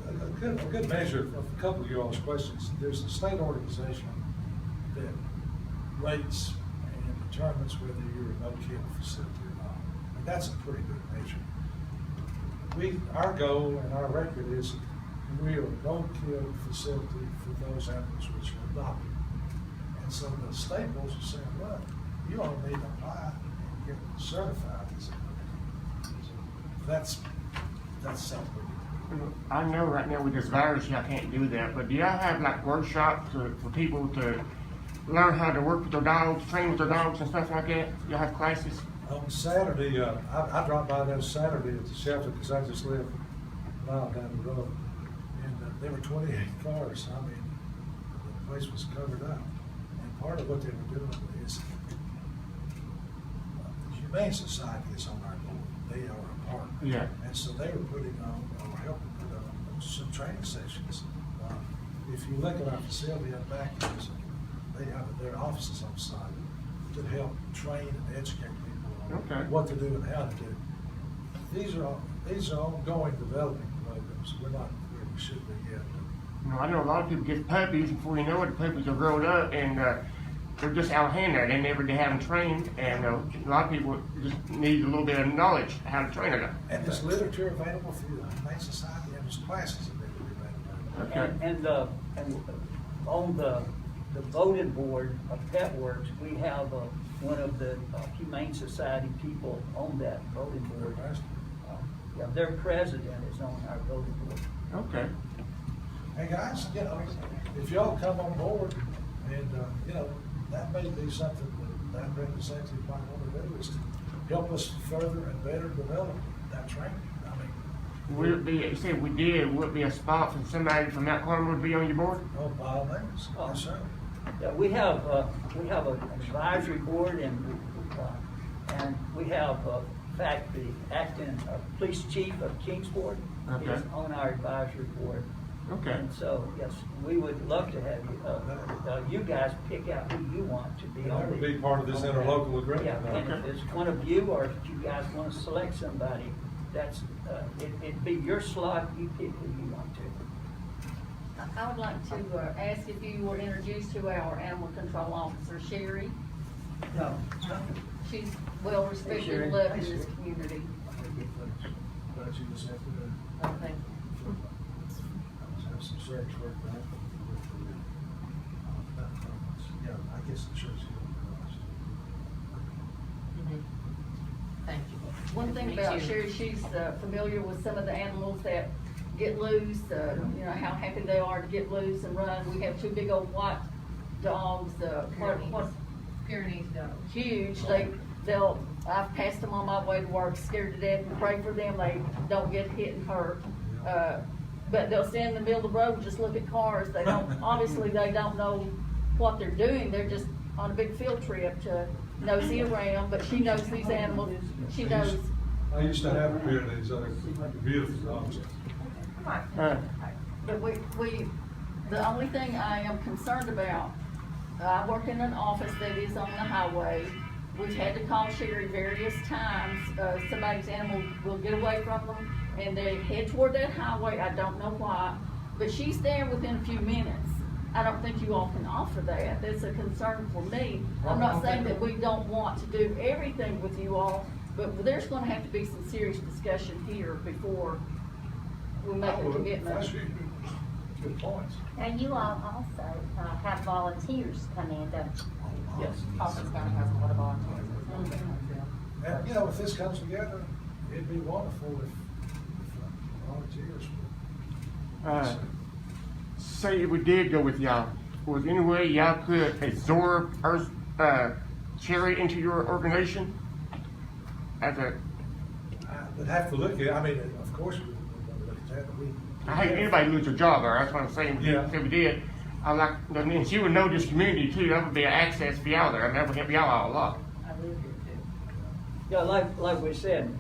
A good measure of a couple of your all's questions, there's a state organization that rates and determines whether you're a no-kill facility or not. And that's a pretty good measure. Our goal and our record is we're a no-kill facility for those animals which are adopted. And so the state boards are saying, well, you all need to apply and get certified as a no-kill. So that's something. I know right now with this virus, y'all can't do that, but do y'all have like workshops for people to learn how to work with their dogs, train with their dogs and stuff like that? Y'all have classes? On Saturday, I dropped by there Saturday at the shelter because I just live a mile down the road. And there were 28 cars. I mean, the place was covered up. And part of what they were doing is the Humane Society is on our board. They are a partner. Yeah. And so they were putting on, or helping put on some training sessions. If you look at our facility up back, they have their offices on site to help train and educate people Okay. on what to do and how to do. These are ongoing development programs. We're not where we should be yet. You know, I know a lot of people get puppies, before you know it, the puppies are grown up and they're just out of hand there. They never have them trained, and a lot of people just need a little bit of knowledge how to train it. And there's literature available through the Humane Society, and there's classes available. Okay. And on the voting board of PETWORKS, we have one of the Humane Society people on that voting board. Yeah, their president is on our voting board. Okay. Hey guys, if y'all come on board, and that may be something that representative might want to do, is to help us further and better develop that training. I mean, Would it be, you said we did, would it be a spot for somebody from Mount Carmel to be on your board? oh, by all means, yes, sir. Yeah, we have an advisory board, and we have, in fact, the acting police chief of Kingsport Okay. is on our advisory board. Okay. And so, yes, we would love to have you, you guys pick out who you want to be on. That would the- be part of this on that. interlocal agreement. Yeah, and if it's one of you, or if you guys want to select somebody, that's, it'd be your slot, you pick who you want to. I would like to ask if you were introduced to our animal control officer, Sherry. No. She's well respected Sherry. and loved in this community. But you just have to Okay. have some search work done. Yeah, I guess the church. Thank you. One thing Me about too. Sherry, she's familiar with some of the animals that get loose, how happy they are to get loose and run. We have two big old white dogs, what, Pyrenees dog. huge. I've passed them on my way to work, scared to death, and pray for them, they don't get hit and hurt. But they'll stand in the middle of the road and just look at cars. They don't, obviously, they don't know what they're doing. They're just on a big field trip to nosy around, but she knows these animals. She knows. I used to have a pair of these other beautiful dogs. But the only thing I am concerned about, I work in an office that is on the highway. We've had to call Sherry various times. Somebody's animal will get away from them and they head toward that highway. I don't know why, but she's there within a few minutes. I don't think you all can offer that. That's a concern for me. I'm not saying that we don't want to do everything with you all, but there's gonna have to be some serious discussion here before we make a commitment. That's good points. And you all also have volunteers come in, don't you? Yes. Hawkins County has a lot of volunteers. And, if this comes together, it'd be wonderful if volunteers would. Say if we did go with y'all, was there any way y'all could absorb Sherry into your organization? As a, I would have to look at it. I mean, of course, we're gonna look at that, but I hate anybody lose their job, or that's what I'm saying. Yeah. If we did, I like, and she would know this community too, that would be an access for y'all there, and that would help y'all out a lot. I live here too. Yeah, like we said,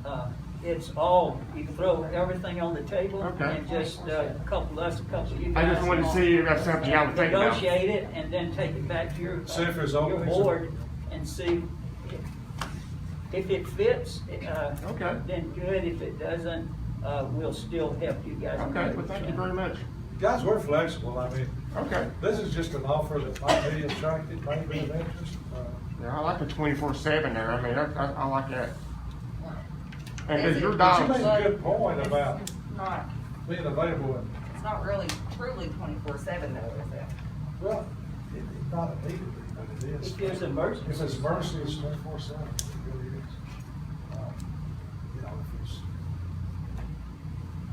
it's all, you can throw everything on the table Okay. and just a couple of you I guys. just wanted to see if that's something y'all would think about. Negotiate it and then take it back to your, See if there's your openings. board and see if it fits, Okay. then good. If it doesn't, we'll still help you guys. Okay, well, thank you very much. Guys, we're flexible, I mean, Okay. this is just an offer that might be attractive, might be of interest. Yeah, I like the 24/7 there, I mean, I like that. And Is does your it- But you dog, made a good point about It's not, being available and, it's not really truly 24/7 though, is it? well, it's not immediately, but it is. If there's an emergency. If it's emergency, it's 24/7, it really is. You know, if it's,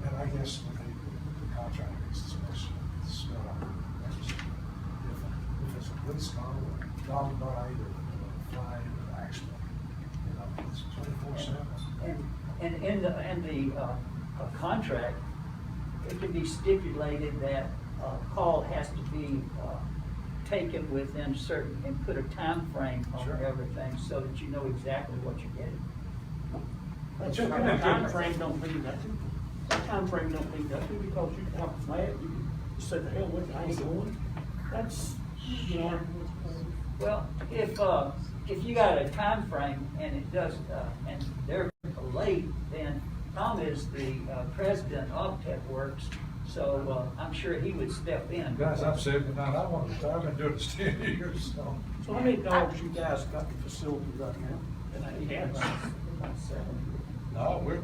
and I guess the contract is spelled out. If it's a police call or a dog bite or a fly or accident, you know, it's 24/7. And in the contract, it can be stipulated that a call has to be taken within certain, and put a time frame on Sure. everything so that you know exactly what you're getting. But you're That time good. frame don't mean nothing. That time frame don't mean nothing because you can have a flag, you can say the hell with it, I ain't going. That's, you know. Well, if you got a time frame and it does, and they're late, then Tom is the president of PETWORKS, so I'm sure he would step in. Guys, I'm 79, I want to retire, I've been doing this 10 years, so. So how many dogs you guys got in the facility right now? And I had about 7. No, we're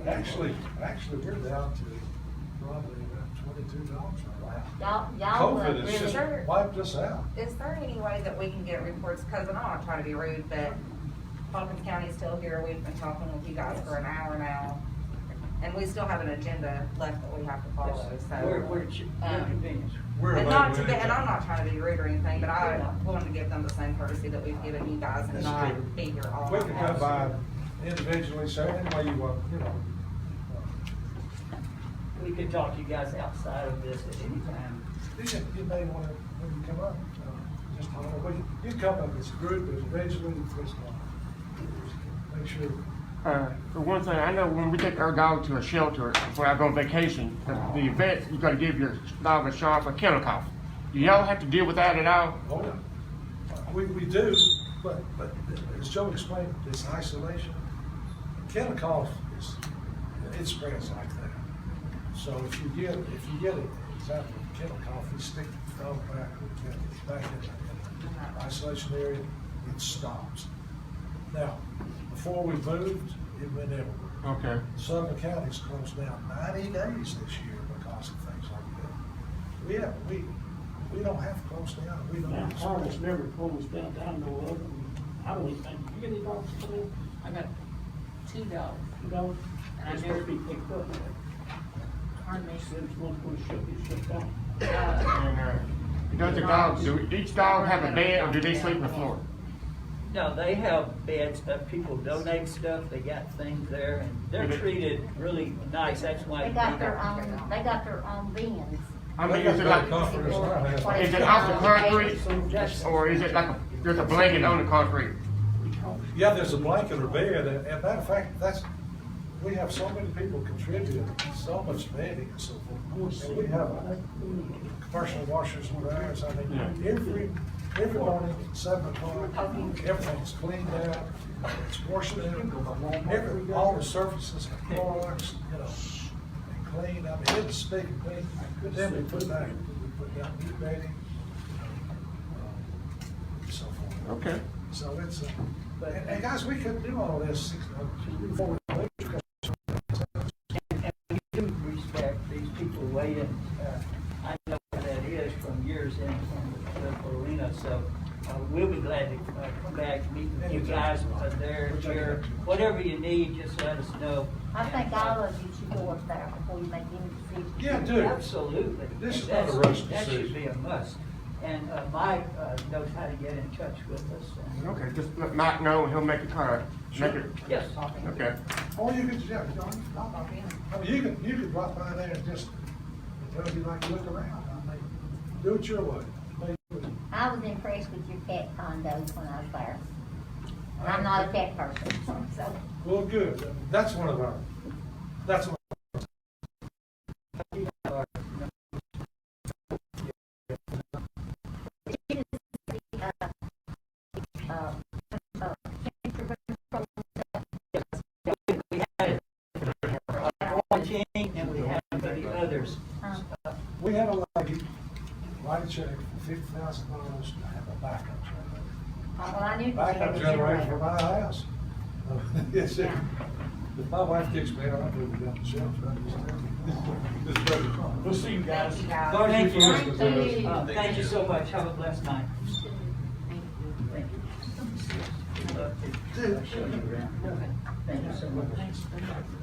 actually, we're down to probably about 22 dogs right now. Y'all COVID look has really just wiped us out. Is there any way that we can get reports, because I'm not trying to be rude, but Hawkins County is still here, we've been talking with you guys for an hour now, and we still have an agenda left that we have to follow, so. We're at your convenience. We're And not to available be, and I'm anytime. not trying to be rude or anything, but I wanted to give them the same courtesy that we've given you guys and That's not true. be here all We night. can come by individually, so any way you want, you know. We could talk to you guys outside of this at any time. You may want to, when you come up, just holler, you can come up as a group, as individually, just make sure. for one thing, I know when we take our dog to a shelter, before I go on vacation, the vets, you gotta give your dog a shot for kennel cough. Do y'all have to deal with that at all? Oh, yeah. We do, but as Joe explained, this isolation, kennel cough is, it spreads like that. So if you get an example of kennel cough, you stick the dog back in the isolation area, it stops. Now, before we moved, it went everywhere. Okay. Southern County's closed down 90 days this year because of things like that. We don't have to close down. We don't have Mount to Carmel's spread. never closed down, that I know of. I don't even think, you get any dogs come in? I got 2 dogs. You know, And I it's supposed to be picked up. Pardon me. Said it's one's gonna shut down. And, does the dog, do each dog have a bed, or do they sleep on the floor? No, they have beds, people donate stuff, they got things there, and they're treated really nice, that's why. They got their own bins. I mean, They is it got like, comforters in our house. is it off the concrete, or is it like there's a blanket on the concrete? Yeah, there's a blanket or bed, and matter of fact, we have so many people contribute, so much bedding and so forth. And we have commercial washers and dryers, I mean, every morning at 7 o'clock, everything's cleaned out, it's washed down, all the surfaces are Clorox, you know, and cleaned, I mean, it's spick and clean. Then we put down new bedding, and so forth. Okay. So it's, and guys, we couldn't do all this before we moved. We do respect these people waiting, I know what that is from years in the arena, so we'll be glad to come back, meet with you guys there, here, whatever you need, just let us know. I think all of you should go up there before you make any decisions. Yeah, do. Absolutely. This is That's- not a rush That should decision. be a must. And Mike knows how to get in touch with us. and- Okay, just let Mike know, and he'll make a card. Make it, Yes. okay. Or you could, yeah, I mean, you could drop by there and just, if you like to look around, I mean, Do it your way. I was impressed with your pet condos when I was there. And I'm not a pet person, so. Well, good. That's one of our, that's one. We had quarantine and we had the others. We had a lady write a check for $50,000 to have a backup generator. Well, I knew that you Backup had a generator for generator. my house. Yes, Yeah. if my wife kicks me out, I'll move it down the shelf. We'll see you guys. Thank you, guys. Thank you. Thank you. Thank you so much. Have a blessed night. Thank you. Thank you so much.